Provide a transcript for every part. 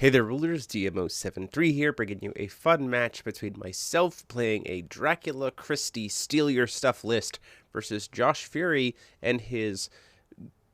Hey there, rulers, DMO73 here, bringing you a fun match between myself playing a Dracula Christie Steal Your Stuff list versus Josh Fury and his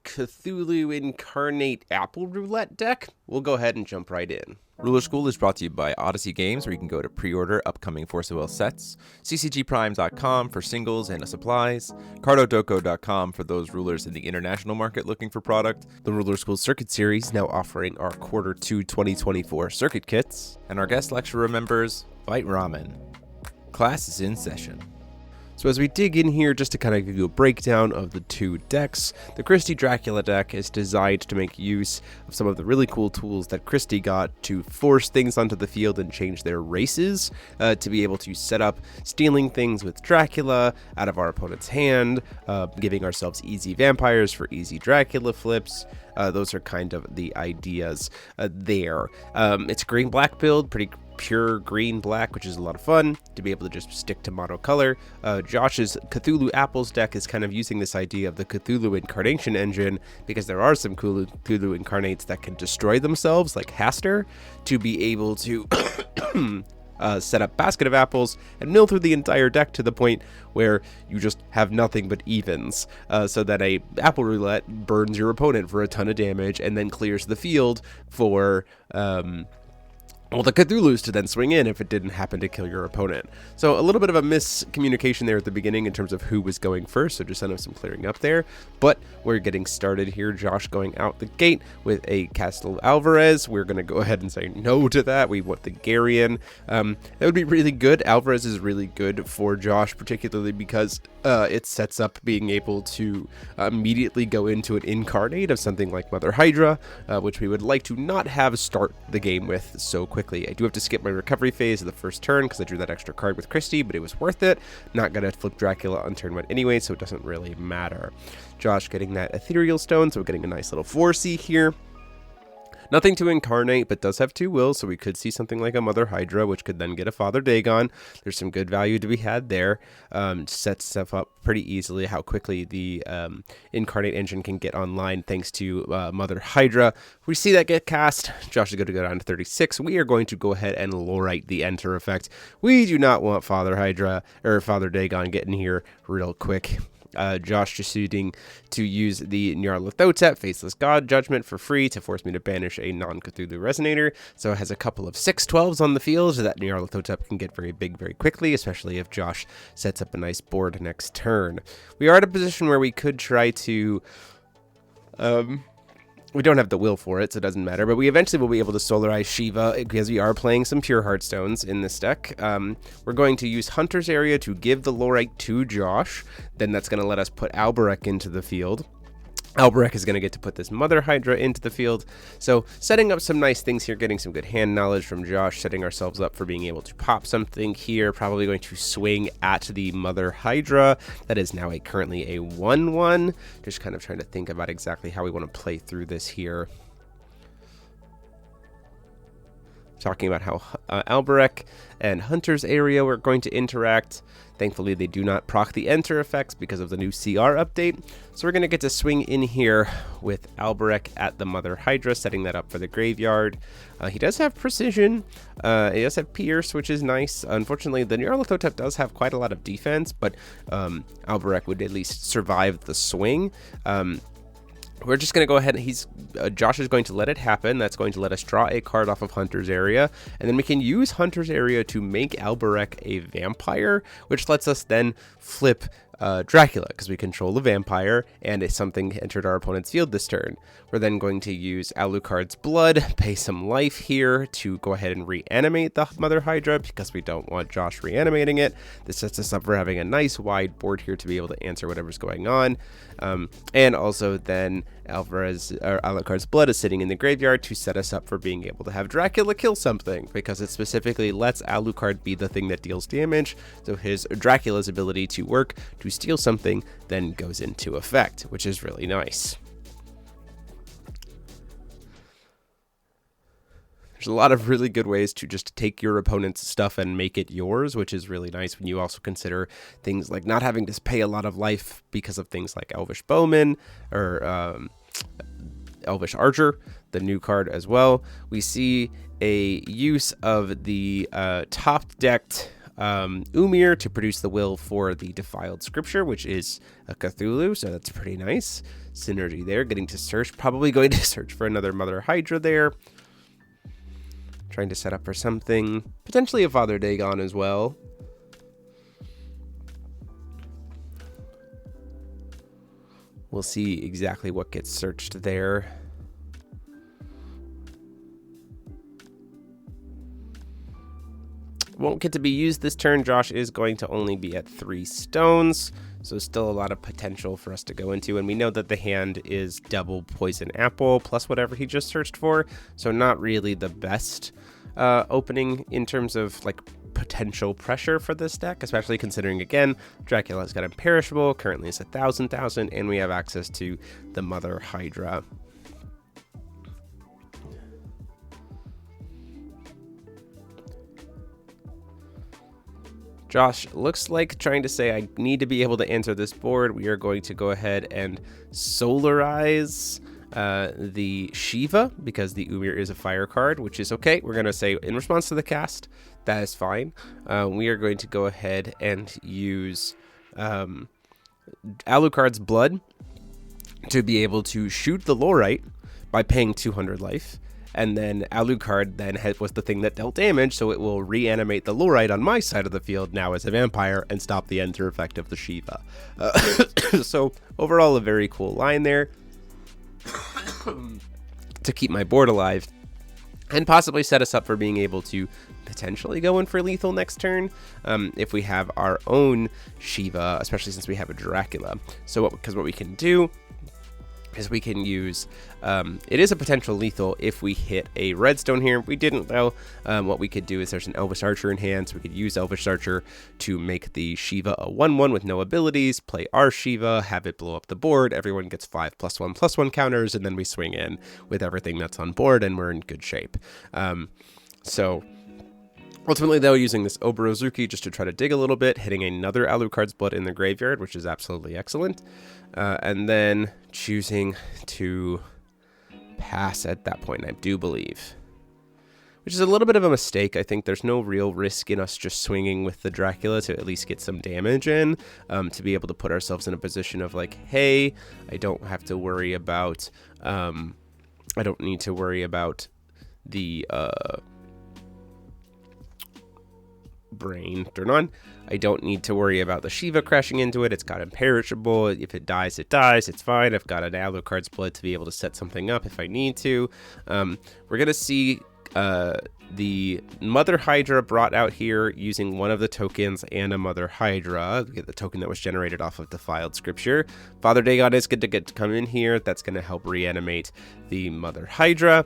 Cthulhu Incarnate Apple Roulette deck. We'll go ahead and jump right in. Ruler School is brought to you by Odyssey Games, where you can go to pre-order upcoming Force of Will sets, ccgprime.com for singles and supplies, cardodoco.com for those rulers in the international market looking for product, The Ruler School Circuit Series now offering our Q2 2024 circuit kits, and our guest lecturer members, Bite Ramen. Class is in session. So as we dig in here, just to kind of give you a breakdown of the two decks, the Christie Dracula deck is designed to make use of some of the really cool tools that Christie got to force things onto the field and change their races, to be able to set up stealing things with Dracula out of our opponent's hand, giving ourselves easy vampires for easy Dracula flips. Those are kind of the ideas there. It's a green-black build, pretty pure green-black, which is a lot of fun to be able to just stick to monocolor. Josh's Cthulhu Apples deck is kind of using this idea of the Cthulhu Incarnation engine, because there are some Cthulhu Incarnates that can destroy themselves, like Haster, to be able to set up Basket of Apples and mill through the entire deck to the point where you just have nothing but evens, so that a Apple Roulette burns your opponent for a ton of damage and then clears the field for the Cthulhus to then swing in if it didn't happen to kill your opponent. So a little bit of a miscommunication there at the beginning in terms of who was going first, so just kind of some clearing up there. But we're getting started here. Josh going out the gate with a Castle Alvarez. We're going to go ahead and say no to that. We want the Garion. That would be really good. Alvarez is really good for Josh, particularly because it sets up being able to immediately go into an incarnate of something like Mother Hydra, which we would like to not have start the game with so quickly. I do have to skip my recovery phase of the first turn because I drew that extra card with Christie, but it was worth it. Not going to flip Dracula on turn 1 anyway, so it doesn't really matter. Josh getting that Ethereal Stone, so we're getting a nice little 4C here. Nothing to incarnate, but does have 2 wills, so we could see something like a Mother Hydra, which could then get a Father Dagon. There's some good value to be had there. Sets stuff up pretty easily, how quickly the incarnate engine can get online thanks to Mother Hydra. We see that get cast. Josh is going to go down to 36. We are going to go ahead and lorite the enter effect. We do not want Father Hydra or Father Dagon getting here real quick. Josh just choosing to use the Nyarlathotep Faceless God Judgment for free to force me to banish a non-Cthulhu Resonator. So it has a couple of 6/12s on the field, so that Nyarlathotep can get very big very quickly, especially if Josh sets up a nice board next turn. We are at a position where we could try to... we don't have the will for it, so it doesn't matter, but we eventually will be able to solarize Shiva because we are playing some Pure Heartstones in this deck. We're going to use Hunter's Area to give the Lorite to Josh. Then that's going to let us put Alberek into the field. Alberek is going to get to put this Mother Hydra into the field. So setting up some nice things here, getting some good hand knowledge from Josh, setting ourselves up for being able to pop something here. Probably going to swing at the Mother Hydra. That is now currently a 1/1. Just kind of trying to think about exactly how we want to play through this here. Talking about how Alberek and Hunter's Area were going to interact. Thankfully, they do not proc the enter effects because of the new CR update. So we're going to get to swing in here with Alberek at the Mother Hydra, setting that up for the graveyard. He does have Precision. He does have Pierce, which is nice. Unfortunately, the Nyarlathotep does have quite a lot of defense, but Alberek would at least survive the swing. We're just going to go ahead and Josh is going to let it happen. That's going to let us draw a card off of Hunter's Area. And then we can use Hunter's Area to make Alberek a vampire, which lets us then flip Dracula, because we control the vampire, and if something entered our opponent's field this turn. We're then going to use Alucard's Blood, pay some life here to go ahead and reanimate the Mother Hydra, because we don't want Josh reanimating it. This sets us up for having a nice wide board here to be able to answer whatever's going on. And also then Alucard's Blood is sitting in the graveyard to set us up for being able to have Dracula kill something, because it specifically lets Alucard be the thing that deals damage. So his Dracula's ability to work to steal something then goes into effect, which is really nice. There's a lot of really good ways to just take your opponent's stuff and make it yours, which is really nice when you also consider things like not having to pay a lot of life because of things like Elvish Bowman or Elvish Archer, the new card as well. We see a use of the top-decked Umir to produce the will for the Defiled Scripture, which is a Cthulhu, so that's pretty nice. Synergy there, getting to search, probably going to search for another Mother Hydra there. Trying to set up for something, potentially a Father Dagon as well. We'll see exactly what gets searched there. Won't get to be used this turn. Josh is going to only be at 3 stones, so still a lot of potential for us to go into. And we know that the hand is double poison apple plus whatever he just searched for, so not really the best opening in terms of like potential pressure for this deck, especially considering, again, Dracula's got Imperishable, currently is 1,000, and we have access to the Mother Hydra. Josh looks like trying to say, I need to be able to answer this board. We are going to go ahead and solarize the Shiva, because the Umir is a fire card, which is okay. We're going to say in response to the cast, that is fine. We are going to go ahead and use Alucard's Blood to be able to shoot the Lorite by paying 200 life. And then Alucard then was the thing that dealt damage, so it will reanimate the Lorite on my side of the field now as a vampire and stop the enter effect of the Shiva. So overall, a very cool line there to keep my board alive and possibly set us up for being able to potentially go in for lethal next turn if we have our own Shiva, especially since we have a Dracula. So because what we can do is we can use, it is a potential lethal if we hit a redstone here. We didn't though. What we could do is there's an Elvish Archer in hand, so we could use Elvish Archer to make the Shiva a 1/1 with no abilities, play our Shiva, have it blow up the board, everyone gets 5+1/+1 counters, and then we swing in with everything that's on board and we're in good shape. So ultimately, though, using this Oborozuki just to try to dig a little bit, hitting another Alucard's Blood in the graveyard, which is absolutely excellent. And then choosing to pass at that point, I do believe. Which is a little bit of a mistake. I think there's no real risk in us just swinging with the Dracula to at least get some damage in, to be able to put ourselves in a position of like, hey, I don't have to worry about, I don't need to worry about the, brain turn on. I don't need to worry about the Shiva crashing into it. It's got Imperishable. If it dies, it dies. It's fine. I've got an Alucard's Blood to be able to set something up if I need to. We're going to see the Mother Hydra brought out here using one of the tokens and a Mother Hydra. We get the token that was generated off of Defiled Scripture. Father Dagon is good to get to come in here. That's going to help reanimate the Mother Hydra.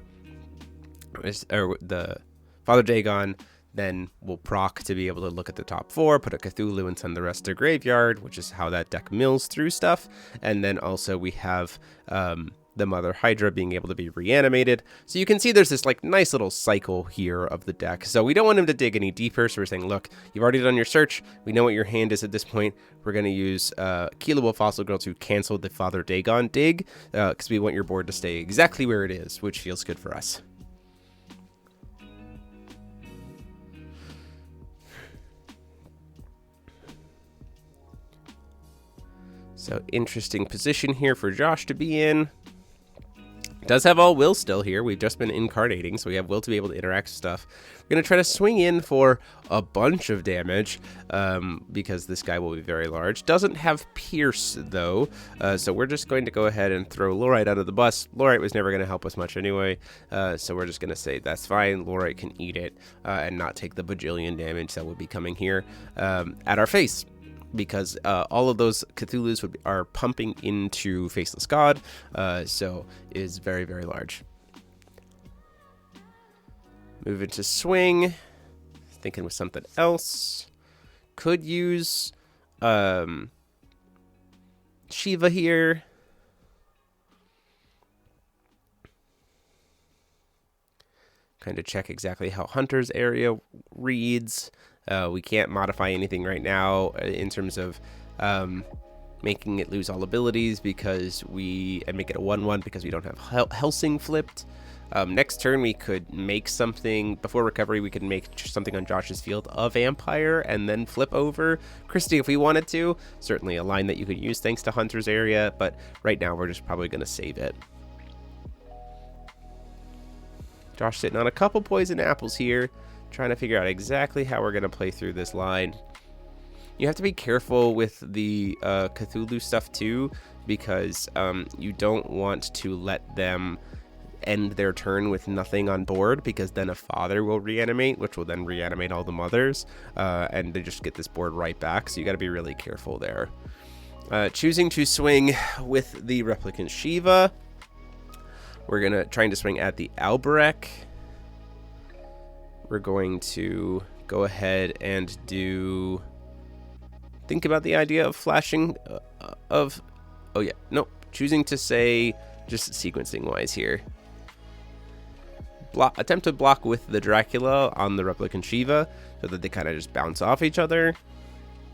Or the Father Dagon then we'll proc to be able to look at the top 4, put a Cthulhu and send the rest to graveyard, which is how that deck mills through stuff. And then also we have the Mother Hydra being able to be reanimated. So you can see there's this like nice little cycle here of the deck. So we don't want him to dig any deeper. So we're saying, look, you've already done your search. We know what your hand is at this point. We're going to use Keelable Fossil Girl to cancel the Father Dagon dig, because we want your board to stay exactly where it is, which feels good for us. So interesting position here for Josh to be in. Does have all will still here. We've just been incarnating, so we have will to be able to interact with stuff. We're going to try to swing in for a bunch of damage, because this guy will be very large. Doesn't have Pierce, though, so we're just going to go ahead and throw Lorite out of the bus. Lorite was never going to help us much anyway, so we're just going to say that's fine. Lorite can eat it and not take the bajillion damage that would be coming here at our face, because all of those Cthulhus are pumping into Faceless God, so is very, very large. Moving to swing, thinking with something else. Could use Shiva here. Kind of check exactly how Hunter's area reads. We can't modify anything right now in terms of making it lose all abilities and make it a 1/1 because we don't have Helsing flipped. Next turn we could make something, before recovery we could make something on Josh's field, a vampire, and then flip over Christie if we wanted to. Certainly a line that you could use thanks to Hunter's Area, but right now we're just probably going to save it. Josh sitting on a couple poison apples here, trying to figure out exactly how we're going to play through this line. You have to be careful with the Cthulhu stuff too, because you don't want to let them end their turn with nothing on board, because then a father will reanimate, which will then reanimate all the mothers, and they just get this board right back. So you got to be really careful there. Choosing to swing with the Replicant Shiva. We're trying to swing at the Alberek. We're going to go ahead and think about the idea of flashing choosing to say, just sequencing wise here, attempt to block with the Dracula on the Replicant Shiva so that they kind of just bounce off each other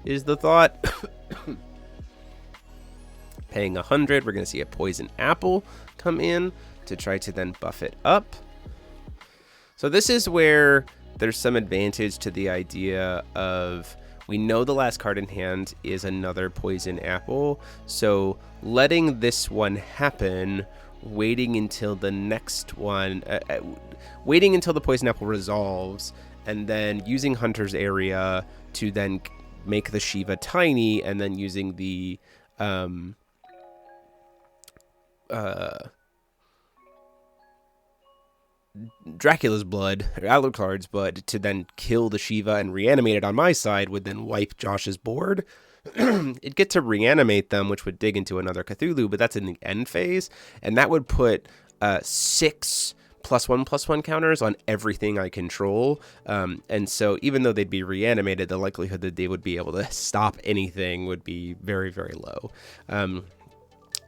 is the thought. Paying 100, we're going to see a poison apple come in to try to then buff it up. So this is where there's some advantage to the idea of, we know the last card in hand is another poison apple, so letting this one happen, waiting until the next one, waiting until the poison apple resolves, and then using Hunter's Area to then make the Shiva tiny, and then using the Dracula's blood, or Alucard's blood, to then kill the Shiva and reanimate it on my side would then wipe Josh's board. It'd get to reanimate them, which would dig into another Cthulhu, but that's in the end phase, and that would put 6 +1/+1 counters on everything I control. And so even though they'd be reanimated, the likelihood that they would be able to stop anything would be very, very low.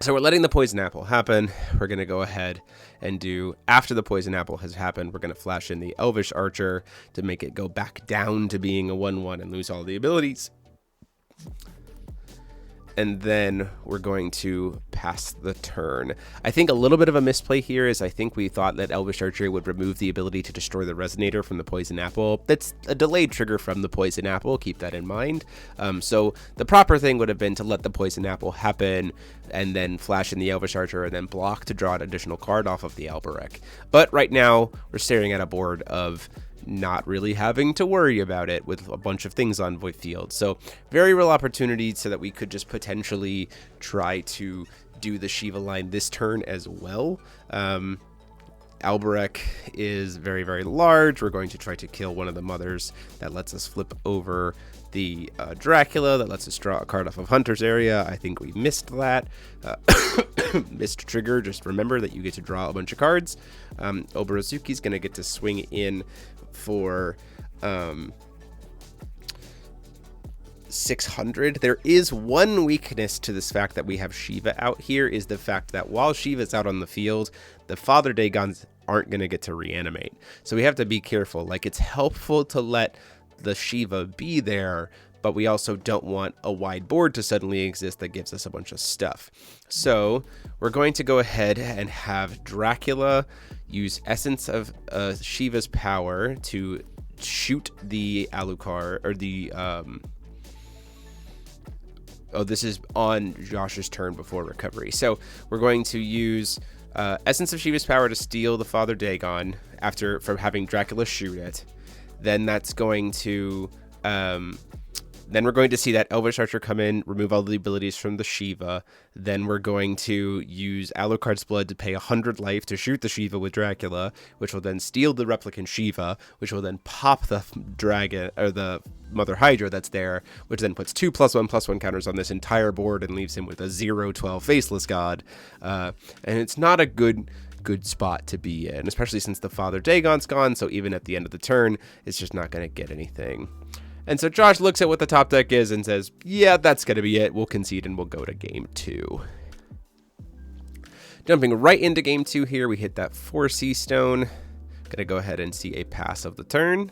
So we're letting the poison apple happen. We're going to go ahead and after the poison apple has happened, we're going to flash in the Elvish Archer to make it go back down to being a 1/1 and lose all the abilities. And then we're going to pass the turn. I think a little bit of a misplay here is I think we thought that Elvish Archery would remove the ability to destroy the Resonator from the Poison Apple. That's a delayed trigger from the Poison Apple, keep that in mind. So the proper thing would have been to let the Poison Apple happen and then flash in the Elvish Archer and then block to draw an additional card off of the Alberek. But right now, we're staring at a board of not really having to worry about it with a bunch of things on void field. So very real opportunity so that we could just potentially try to do the Shiva line this turn as well. Alberek is very, very large. We're going to try to kill one of the mothers. That lets us flip over the Dracula. That lets us draw a card off of Hunter's Area. I think we missed that. Missed trigger. Just remember that you get to draw a bunch of cards. Obarazuki's going to get to swing in for 600. There is one weakness to this fact that we have Shiva out here, is the fact that while Shiva's out on the field, the Father Dagons aren't going to get to reanimate. So we have to be careful. Like, it's helpful to let the Shiva be there, but we also don't want a wide board to suddenly exist that gives us a bunch of stuff. So we're going to go ahead and have Dracula use Essence of Shiva's power to shoot the Alucard, or the this is on Josh's turn before recovery. So we're going to use Essence of Shiva's power to steal the Father Dagon from having Dracula shoot it. Then that's going to then we're going to see that Elvish Archer come in, remove all the abilities from the Shiva. Then we're going to use Alucard's blood to pay 100 life to shoot the Shiva with Dracula, which will then steal the Replicant Shiva, which will then pop the dragon, or the Mother Hydra that's there, which then puts 2 +1/+1 counters on this entire board and leaves him with a 0/12 Faceless God. And it's not a good spot to be in, especially since the Father Dagon's gone, so even at the end of the turn, it's just not going to get anything. And so Josh looks at what the top deck is and says, yeah, that's going to be it. We'll concede and we'll go to game 2. Jumping right into game 2 here, we hit that 4C stone. Going to go ahead and see a pass of the turn.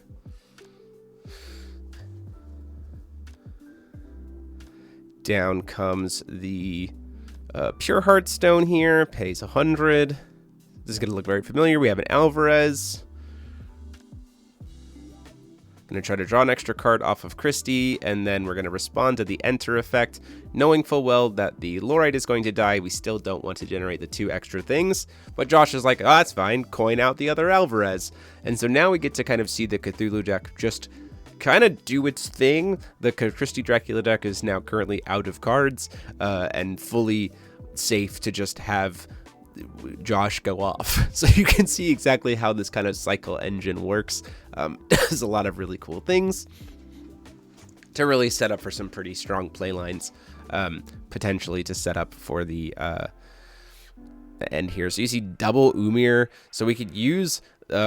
Down comes the Pure Heart Stone here, pays 100. This is going to look very familiar. We have an Alvarez. Going to try to draw an extra card off of Christie, and then we're going to respond to the enter effect. Knowing full well that the Lorite is going to die, we still don't want to generate the 2 extra things. But Josh is like, oh, that's fine, coin out the other Alvarez. And so now we get to kind of see the Cthulhu deck just kind of do its thing. The Christie Dracula deck is now currently out of cards and fully safe to just have Josh go off. So you can see exactly how this kind of cycle engine works. Does a lot of really cool things to really set up for some pretty strong play lines, potentially to set up for the end here. So you see double Umir, so we could use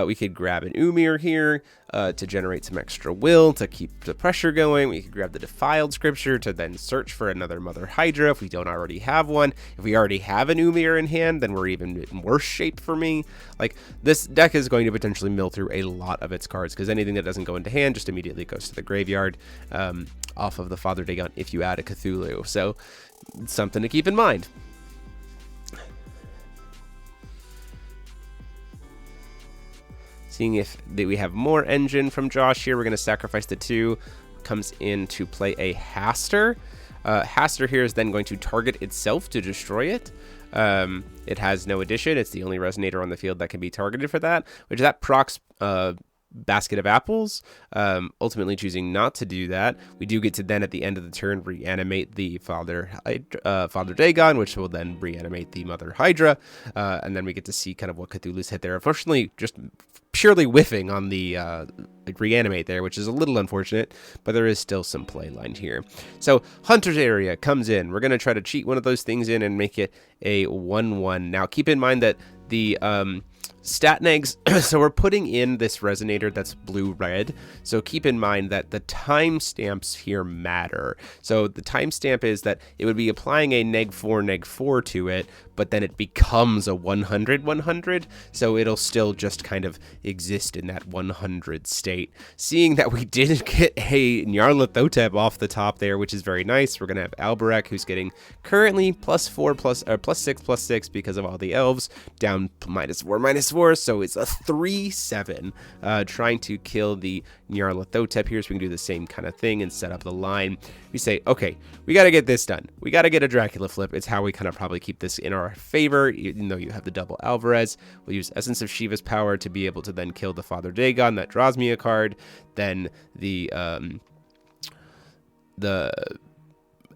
we could grab an Umir here to generate some extra will to keep the pressure going. We could grab the Defiled Scripture to then search for another Mother Hydra if we don't already have one. If we already have an Umir in hand, then we're even in worse shape for me. Like, this deck is going to potentially mill through a lot of its cards, because anything that doesn't go into hand just immediately goes to the graveyard off of the Father Dagon if you add a Cthulhu. So something to keep in mind. Seeing if we have more engine from Josh here, we're going to sacrifice the 2. Comes in to play a Haster. Haster here is then going to target itself to destroy it. It has no addition. It's the only resonator on the field that can be targeted for that, which that procs Basket of Apples, ultimately choosing not to do that. We do get to then at the end of the turn reanimate the Father Dagon, which will then reanimate the Mother Hydra, and then we get to see kind of what Cthulhu's hit there. Unfortunately, just purely whiffing on the reanimate there, which is a little unfortunate, but there is still some play line here. So Hunter's Area comes in. We're going to try to cheat one of those things in and make it a 1/1. Now keep in mind that the stat negs, so we're putting in this resonator that's blue-red, so keep in mind that the timestamps here matter. So the timestamp is that it would be applying a neg4 to it, but then it becomes a 100, so it'll still just kind of exist in that 100 state. Seeing that we did get a Nyarlathotep off the top there, which is very nice, we're going to have Alberek, who's getting currently +6/+6 because of all the elves, down -4/-4, so it's a 3/7, trying to kill the Nyarlathotep here, so we can do the same kind of thing and set up the line. We say, okay, we got to get this done. We got to get a Dracula flip. It's how we kind of probably keep this in our favor, even though you have the double Alvarez. We'll use Essence of Shiva's power to be able to then kill the Father Dagon. That draws me a card. Then the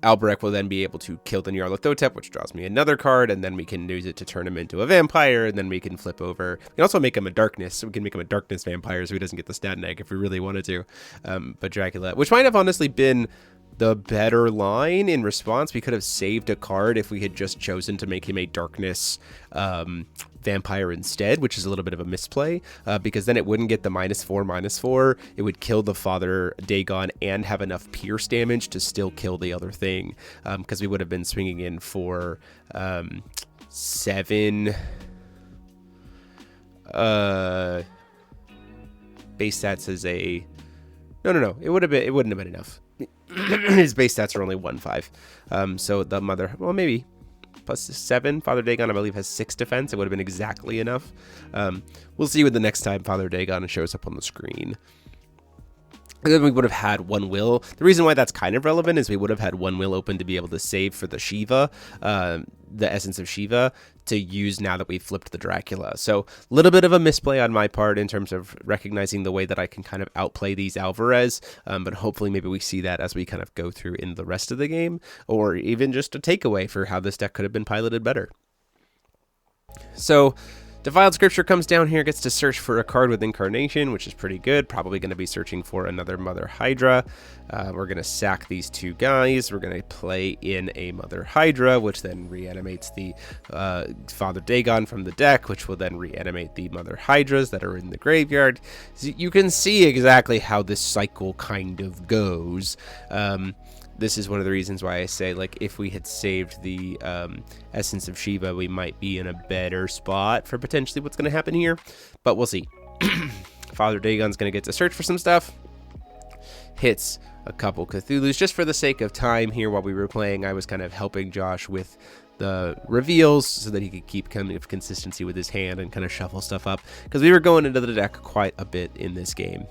Alberek will then be able to kill the Nyarlathotep, which draws me another card, and then we can use it to turn him into a vampire, and then we can flip over. We can also make him a darkness, so we can make him a darkness vampire so he doesn't get the stat neg if we really wanted to. But Dracula, which might have honestly been the better line in response. We could have saved a card if we had just chosen to make him a darkness vampire instead, which is a little bit of a misplay, because then it wouldn't get the -4/-4. It would kill the Father Dagon and have enough pierce damage to still kill the other thing, because we would have been swinging in for 7 base stats as a no, it wouldn't have been enough. His base stats are only 1/5, so the Mother, well, maybe +7. Father Dagon, I believe, has 6 defense. It would have been exactly enough. We'll see when the next time Father Dagon shows up on the screen. And then we would have had 1 will. The reason why that's kind of relevant is we would have had 1 will open to be able to save for the Shiva, the Essence of Shiva, to use now that we've flipped the Dracula. So a little bit of a misplay on my part in terms of recognizing the way that I can kind of outplay these Alvarez, but hopefully maybe we see that as we kind of go through in the rest of the game, or even just a takeaway for how this deck could have been piloted better. So Defiled Scripture comes down here, gets to search for a card with Incarnation, which is pretty good. Probably going to be searching for another Mother Hydra. We're going to sack these 2 guys. We're going to play in a Mother Hydra, which then reanimates the Father Dagon from the deck, which will then reanimate the Mother Hydras that are in the graveyard. So you can see exactly how this cycle kind of goes. This is one of the reasons why I say, like, if we had saved the Essence of Shiva, we might be in a better spot for potentially what's going to happen here. But we'll see. Father Dagon's going to get to search for some stuff. Hits a couple Cthulhus. Just for the sake of time here while we were playing, I was kind of helping Josh with the reveals so that he could keep kind of consistency with his hand and kind of shuffle stuff up, because we were going into the deck quite a bit in this game.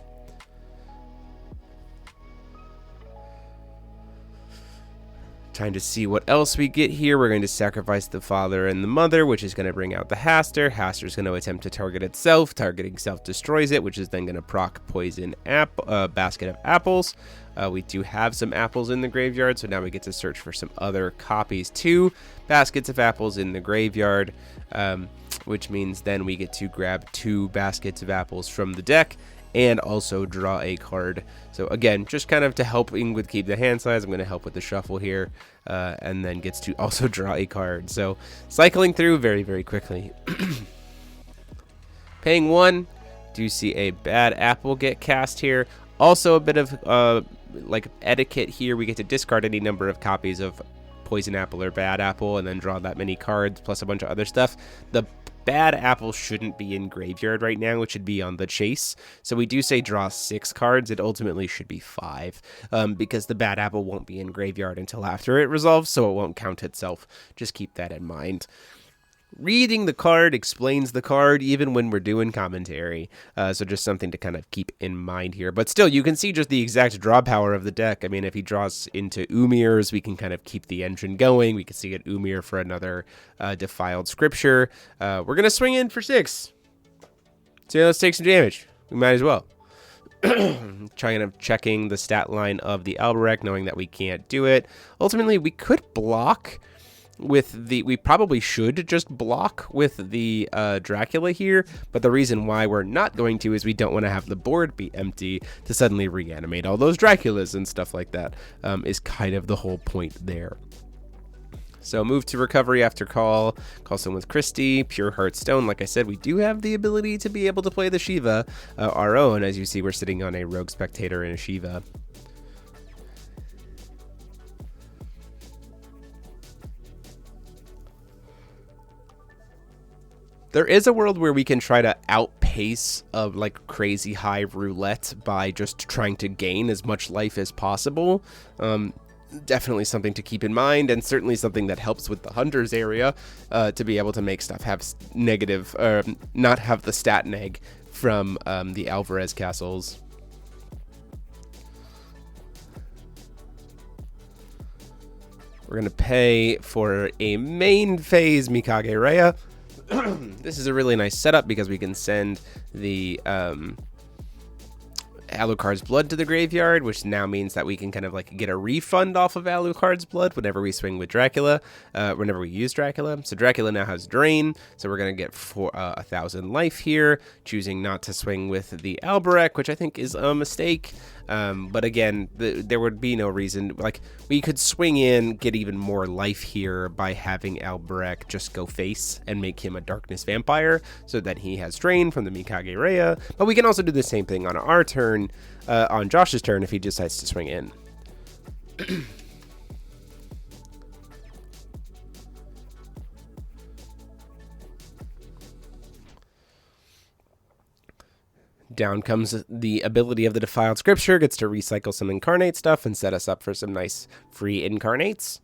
Trying to see what else we get here. We're going to sacrifice the father and the mother, which is going to bring out the Haster. Haster's going to attempt to target itself. Targeting self destroys it, which is then going to proc poison basket of apples. We do have some apples in the graveyard, so now we get to search for some other copies. 2 baskets of apples in the graveyard, which means then we get to grab 2 baskets of apples from the deck and also draw a card. So again, just kind of to helping with keep the hand size, I'm going to help with the shuffle here, and then gets to also draw a card. So cycling through very, very quickly. Paying 1, do see a bad apple get cast here. Also a bit of like etiquette here. We get to discard any number of copies of poison apple or bad apple and then draw that many cards plus a bunch of other stuff. The bad apple shouldn't be in graveyard right now. It should be on the chase. So we do say draw 6 cards. It ultimately should be 5, because the bad apple won't be in graveyard until after it resolves, so it won't count itself. Just keep that in mind. Reading the card explains the card even when we're doing commentary, so just something to kind of keep in mind here. But still, you can see just the exact draw power of the deck. I mean, if he draws into Umirs, we can kind of keep the engine going. We can see an Umir for another Defiled Scripture. We're going to swing in for 6. So yeah, let's take some damage. We might as well. Trying of checking the stat line of the Alberek, knowing that we can't do it. Ultimately, we could block with the, we probably should just block with the Dracula here, but the reason why we're not going to is we don't want to have the board be empty to suddenly reanimate all those Draculas and stuff like that, is kind of the whole point there. So move to recovery after call someone with Christie, Pure Heartstone. Like I said, we do have the ability to be able to play the Shiva, our own. As you see, we're sitting on a Rogue Spectator and a Shiva. There is a world where we can try to outpace a like crazy high roulette by just trying to gain as much life as possible. Definitely something to keep in mind, and certainly something that helps with the Hunters area, to be able to make stuff have negative, not have the stat neg from the Alvarez castles. We're going to pay for a main phase Mikage Rhea. This is a really nice setup because we can send the Alucard's blood to the graveyard, which now means that we can kind of like get a refund off of Alucard's blood whenever we swing with Dracula, whenever we use Dracula. So Dracula now has Drain, so we're going to get 1,000 life here, choosing not to swing with the Alberek, which I think is a mistake. But again, there would be no reason, like we could swing in, get even more life here by having Alberek just go face and make him a darkness vampire so that he has Drain from the Mikage Rhea. But we can also do the same thing on our turn, on Josh's turn, if he decides to swing in. Down comes the ability of the Defiled Scripture, gets to recycle some incarnate stuff and set us up for some nice free incarnates.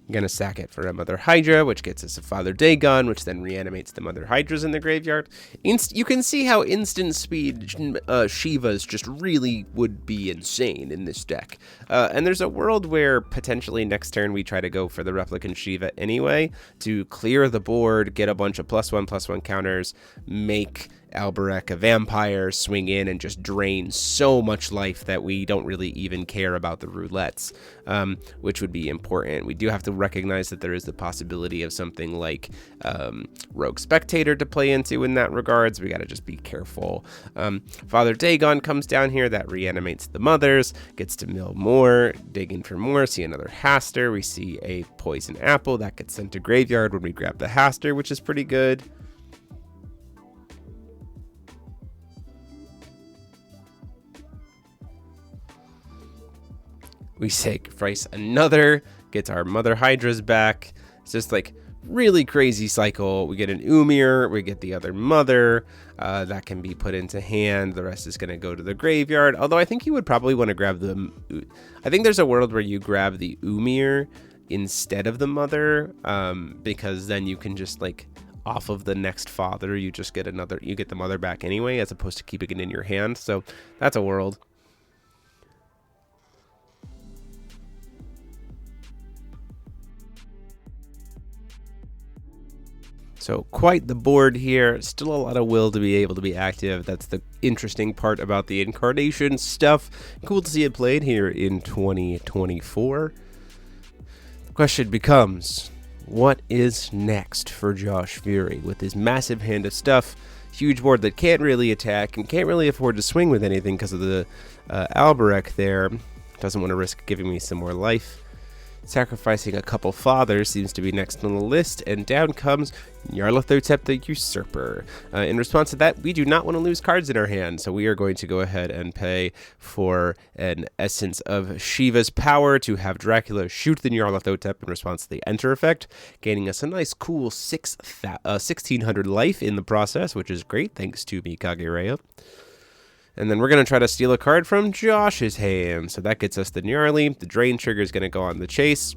I'm going to sack it for a Mother Hydra, which gets us a Father Dagon, which then reanimates the Mother Hydras in the graveyard. You can see how instant speed Shivas just really would be insane in this deck. And there's a world where potentially next turn we try to go for the Replicant Shiva anyway to clear the board, get a bunch of +1/+1 counters, make Alberek a vampire, swing in and just drain so much life that we don't really even care about the roulettes, which would be important. We do have to recognize that there is the possibility of something like Rogue Spectator to play into in that regards. We got to just be careful. Father Dagon comes down here, that reanimates the mothers, gets to mill more, dig in for more, see another Haster. We see a poison apple that gets sent to graveyard when we grab the Haster, which is pretty good. We sacrifice another, gets our Mother Hydras back. It's just like really crazy cycle. We get an Umir, we get the other mother, that can be put into hand. The rest is going to go to the graveyard. Although I think you would probably want to grab the... I think there's a world where you grab the Umir instead of the mother, because then you can just like off of the next father, you just get you get the mother back anyway, as opposed to keeping it in your hand. So that's a world. So quite the board here. Still a lot of will to be able to be active. That's the interesting part about the incarnation stuff. Cool to see it played here in 2024. The question becomes, what is next for Josh Fury with his massive hand of stuff? Huge board that can't really attack and can't really afford to swing with anything because of the Alberek there. Doesn't want to risk giving me some more life. Sacrificing a couple fathers seems to be next on the list, and down comes Nyarlathotep the Usurper. In response to that, we do not want to lose cards in our hand, so we are going to go ahead and pay for an Essence of Shiva's Power to have Dracula shoot the Nyarlathotep in response to the Enter effect, gaining us a nice cool 1600 life in the process, which is great, thanks to Mikage. And then we're going to try to steal a card from Josh's hand. So that gets us the Gnarly. The Drain trigger is going to go on the chase.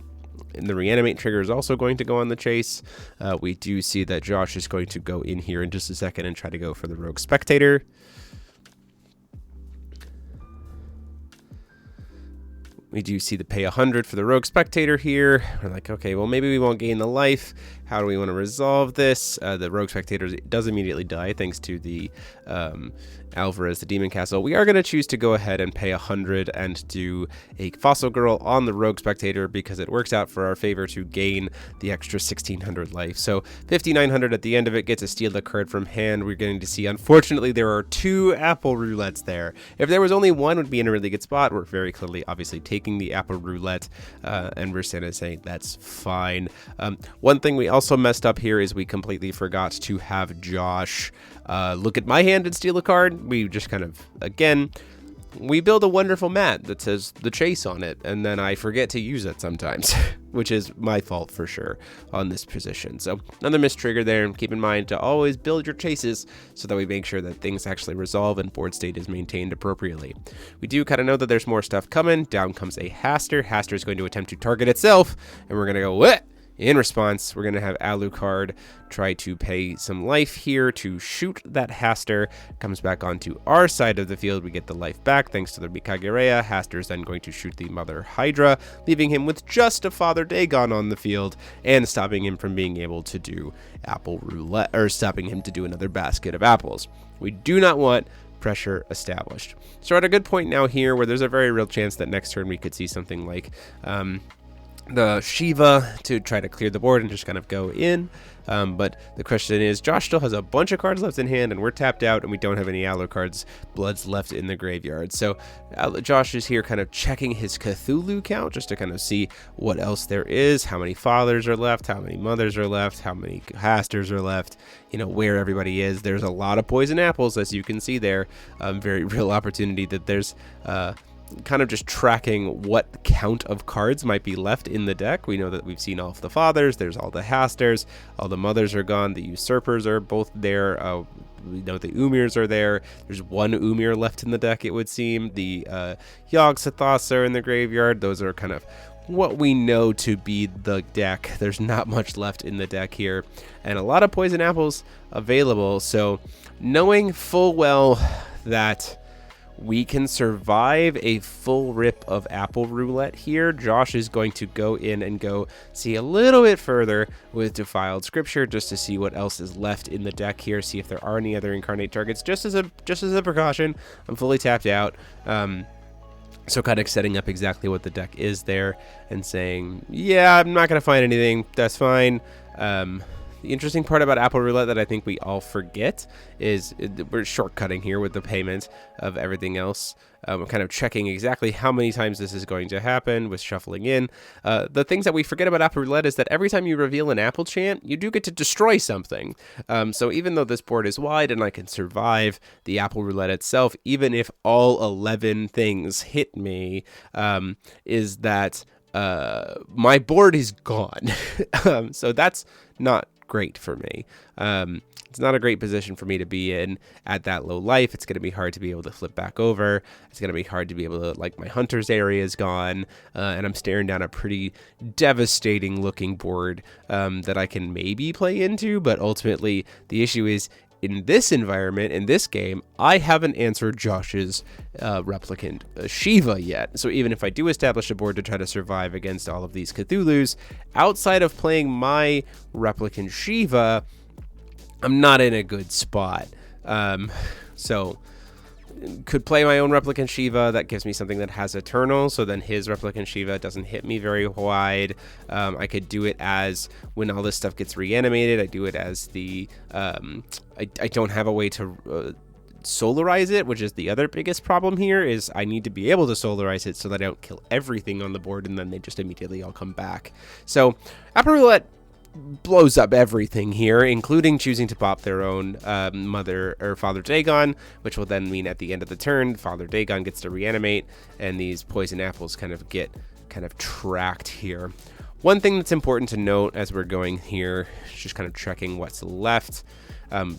And the Reanimate trigger is also going to go on the chase. We do see that Josh is going to go in here in just a second and try to go for the Rogue Spectator. We do see the pay 100 for the Rogue Spectator here. We're like, okay, well, maybe we won't gain the life. How do we want to resolve this? The Rogue Spectator does immediately die thanks to the Alvarez, the Demon Castle. We are going to choose to go ahead and pay 100 and do a Fossil Girl on the Rogue Spectator because it works out for our favor to gain the extra 1600 life. So 5900 at the end of it gets to steal the card from hand. We're getting to see, unfortunately, there are 2 Apple Roulettes there. If there was only one, would be in a really good spot. We're very clearly, obviously, taking the Apple Roulette, and we're saying that's fine. One thing we also messed up here is we completely forgot to have Josh look at my hand and steal a card. We just kind of, again, we build a wonderful mat that says the chase on it, and then I forget to use it sometimes, which is my fault for sure on this position. So another missed trigger there. Keep in mind to always build your chases so that we make sure that things actually resolve and board state is maintained appropriately. We do kind of know that there's more stuff coming. Down comes a Haster. Haster is going to attempt to target itself, and we're going to go, what? In response, we're going to have Alucard try to pay some life here to shoot that Haster. Comes back onto our side of the field. We get the life back thanks to the Mikage. Haster is then going to shoot the Mother Hydra, leaving him with just a Father Dagon on the field and stopping him from being able to do Apple Roulette, or stopping him to do another basket of apples. We do not want pressure established. So we're at a good point now here where there's a very real chance that next turn we could see something like the Shiva to try to clear the board and just kind of go in. But the question is, Josh still has a bunch of cards left in hand, and we're tapped out, and we don't have any Alucard's Bloods left in the graveyard. So Josh is here kind of checking his Cthulhu count just to kind of see what else there is, how many fathers are left, how many mothers are left, how many Hasters are left, you know, where everybody is. There's a lot of poison apples, as you can see there. Very real opportunity that there's kind of just tracking what count of cards might be left in the deck. We know that we've seen all of the fathers, there's all the Hasters, all the mothers are gone, the Usurpers are both there, we know the Umirs are there, there's one Umir left in the deck, it would seem. The Yogg-Sothoth are in the graveyard. Those are kind of what we know to be the deck. There's not much left in the deck here, and a lot of poison apples available, so knowing full well that we can survive a full rip of Apple Roulette here, Josh is going to go in and go see a little bit further with Defiled Scripture just to see what else is left in the deck here, see if there are any other incarnate targets, just as a precaution. I'm fully tapped out. So kind of setting up exactly what the deck is there and saying, yeah, I'm not going to find anything. That's fine. The interesting part about Apple Roulette that I think we all forget is we're shortcutting here with the payment of everything else. We're kind of checking exactly how many times this is going to happen with shuffling in. The things that we forget about Apple Roulette is that every time you reveal an Apple chant, you do get to destroy something. So even though this board is wide and I can survive the Apple Roulette itself, even if all 11 things hit me, is that my board is gone. So that's not great for me. It's not a great position for me to be in at that low life. It's going to be hard to be able to flip back over. It's going to be hard to be able to, like, my hunter's area is gone, and I'm staring down a pretty devastating looking board that I can maybe play into, but ultimately the issue is, in this environment, in this game, I haven't answered Josh's replicant Shiva yet. So even if I do establish a board to try to survive against all of these Cthulhus, outside of playing my replicant Shiva, I'm not in a good spot. So could play my own replicant Shiva. That gives me something that has Eternal, so then his replicant Shiva doesn't hit me very wide. I could do it as, when all this stuff gets reanimated, I do it as the I don't have a way to solarize it, which is the other biggest problem here. Is I need to be able to solarize it so that I don't kill everything on the board and then they just immediately all come back. So Apple Roulette blows up everything here, including choosing to pop their own mother or Father Dagon, which will then mean at the end of the turn, Father Dagon gets to reanimate, and these poison apples kind of get tracked here. One thing that's important to note as we're going here, just kind of checking what's left,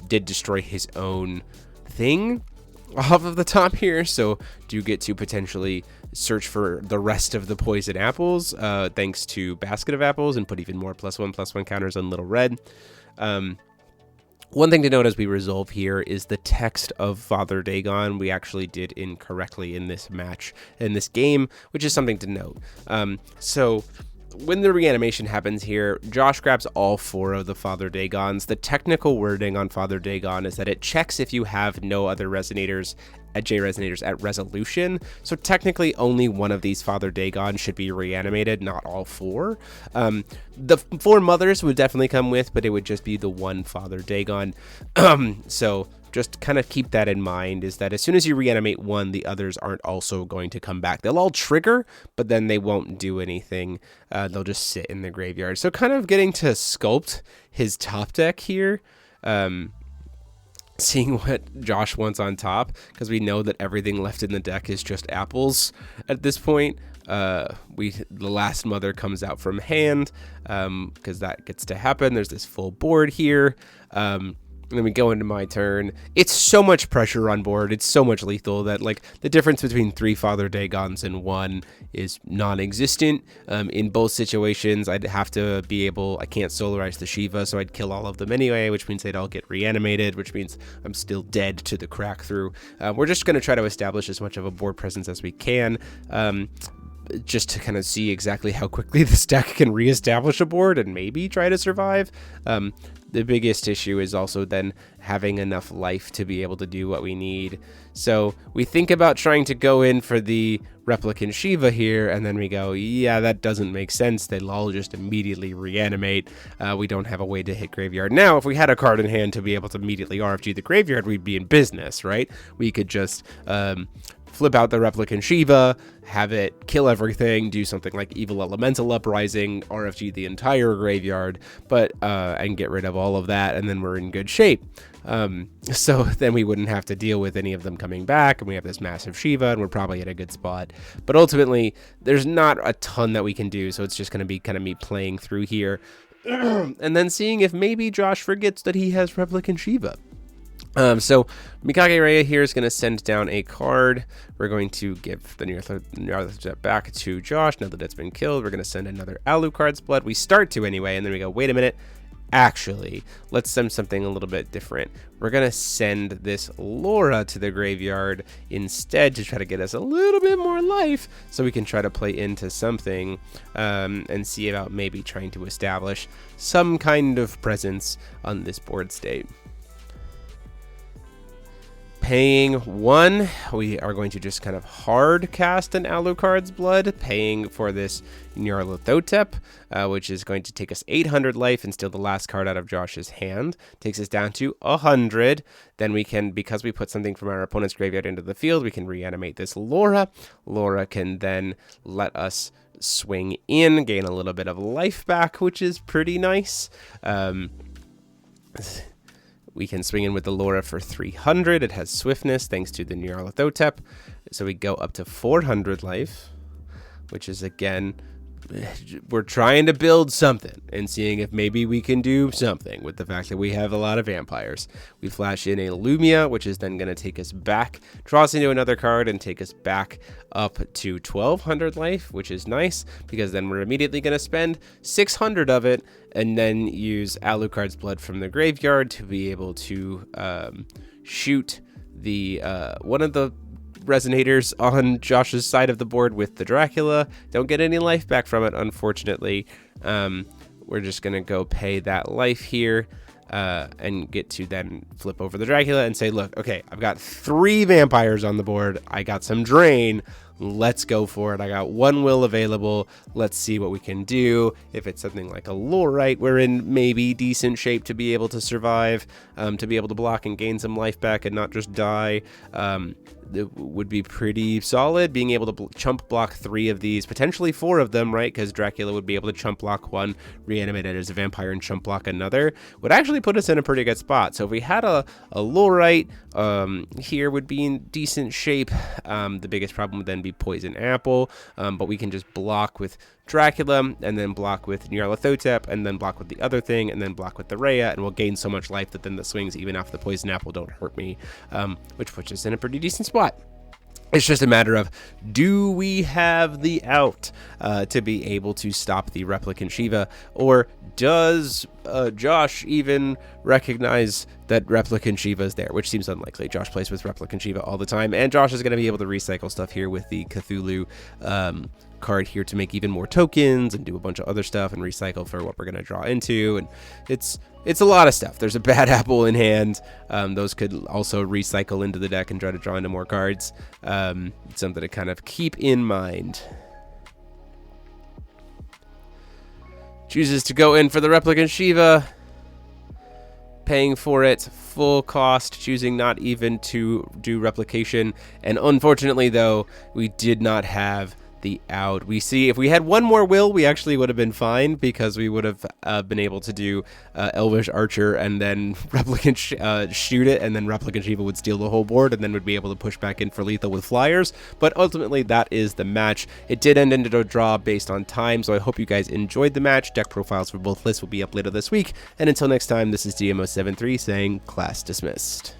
did destroy his own thing off of the top here, so do get to potentially search for the rest of the poison apples, thanks to Basket of Apples, and put even more +1/+1 counters on Little Red. One thing to note as we resolve here is the text of Father Dagon we actually did incorrectly in this match, in this game, which is something to note. So when the reanimation happens here, Josh grabs all 4 of the Father Dagons. The technical wording on Father Dagon is that it checks if you have no other resonators at J-resonators at resolution. So technically only one of these Father Dagon should be reanimated, not all 4. The 4 mothers would definitely come with, but it would just be the one Father Dagon. So just kind of keep that in mind, is that as soon as you reanimate one, the others aren't also going to come back. They'll all trigger, but then they won't do anything. They'll just sit in the graveyard. So kind of getting to sculpt his top deck here. Seeing what Josh wants on top, because we know that everything left in the deck is just apples at this point. The last mother comes out from hand, because that gets to happen. There's this full board here. And then we go into my turn. It's so much pressure on board. It's so much lethal that, like, the difference between 3 Father Dagons and 1 is non-existent. In both situations, I'd have to be able, I can't solarize the Shiva, so I'd kill all of them anyway, which means they'd all get reanimated, which means I'm still dead to the crack through. We're just going to try to establish as much of a board presence as we can. Just to kind of see exactly how quickly this deck can reestablish a board and maybe try to survive. The biggest issue is also then having enough life to be able to do what we need. So we think about trying to go in for the replicant Shiva here, and then we go, yeah, that doesn't make sense. They'll all just immediately reanimate. We don't have a way to hit graveyard. Now, if we had a card in hand to be able to immediately RFG the graveyard, we'd be in business, right? We could just flip out the replicant Shiva, have it kill everything, do something like Evil Elemental Uprising, RFG the entire graveyard, but and get rid of all of that, and then we're in good shape. So then we wouldn't have to deal with any of them coming back, and we have this massive Shiva, and we're probably at a good spot. But ultimately, there's not a ton that we can do, so it's just going to be kind of me playing through here, and then seeing if maybe Josh forgets that he has replicant Shiva. So Mikage Rhea here is going to send down a card. We're going to give the Nyarlathotep back to Josh. Now that it's been killed, we're going to send another Alucard's Blood. We start to anyway, and then we go, wait a minute. Actually, let's send something a little bit different. We're going to send this Laura to the graveyard instead to try to get us a little bit more life so we can try to play into something and see about maybe trying to establish some kind of presence on this board state. Paying 1, we are going to just kind of hard cast an Alucard's Blood, paying for this Nyarlathotep, which is going to take us 800 life and steal the last card out of Josh's hand. Takes us down to 100. Then we can, because we put something from our opponent's graveyard into the field, we can reanimate this Laura. Laura can then let us swing in, gain a little bit of life back, which is pretty nice. We can swing in with the Laura for 300. It has swiftness thanks to the Nyarlathotep. So we go up to 400 life, which is again we're trying to build something and seeing if maybe we can do something with the fact that we have a lot of vampires. We flash in a Lumia, which is then going to take us back, draw us into another card, and take us back up to 1200 life, which is nice because then we're immediately going to spend 600 of it and then use Alucard's Blood from the graveyard to be able to shoot the one of the resonators on Josh's side of the board with the Dracula. Don't get any life back from it, unfortunately. We're just gonna go pay that life here and get to then flip over the Dracula and say, look, okay, I've got 3 vampires on the board, I got some drain, let's go for it. I got 1 will available, let's see what we can do. If it's something like a Lorite, we're in maybe decent shape to be able to survive, to be able to block and gain some life back and not just die. It would be pretty solid being able to chump block 3 of these, potentially 4 of them, right? Because Dracula would be able to chump block 1, reanimate it as a vampire, and chump block another. Would actually put us in a pretty good spot. So if we had a Lorite here, would be in decent shape. The biggest problem would then be Poison Apple, but we can just block with Dracula and then block with Nyarlathotep and then block with the other thing and then block with the Rhea, and we'll gain so much life that then the swings, even after the Poison Apple, don't hurt me, which puts us in a pretty decent spot. It's just a matter of, do we have the out to be able to stop the Replicant Shiva, or does Josh even recognize that Replicant Shiva is there, which seems unlikely. Josh plays with Replicant Shiva all the time, and Josh is going to be able to recycle stuff here with the Cthulhu card here to make even more tokens and do a bunch of other stuff and recycle for what we're going to draw into. And it's a lot of stuff. There's a bad apple in hand. Those could also recycle into the deck and try to draw into more cards. Something to kind of keep in mind. Chooses to go in for the Replicant Shiva, paying for it full cost, choosing not even to do replication. And unfortunately, though, we did not have the out. We see if we had 1 more will, we actually would have been fine because we would have been able to do Elvish Archer and then Replicant shoot it, and then Replicant Shiva would steal the whole board and then would be able to push back in for lethal with flyers. But ultimately, that is the match. It did end into a draw based on time, so I hope you guys enjoyed the match. Deck profiles for both lists will be up later this week. And until next time, this is DMO73 saying class dismissed.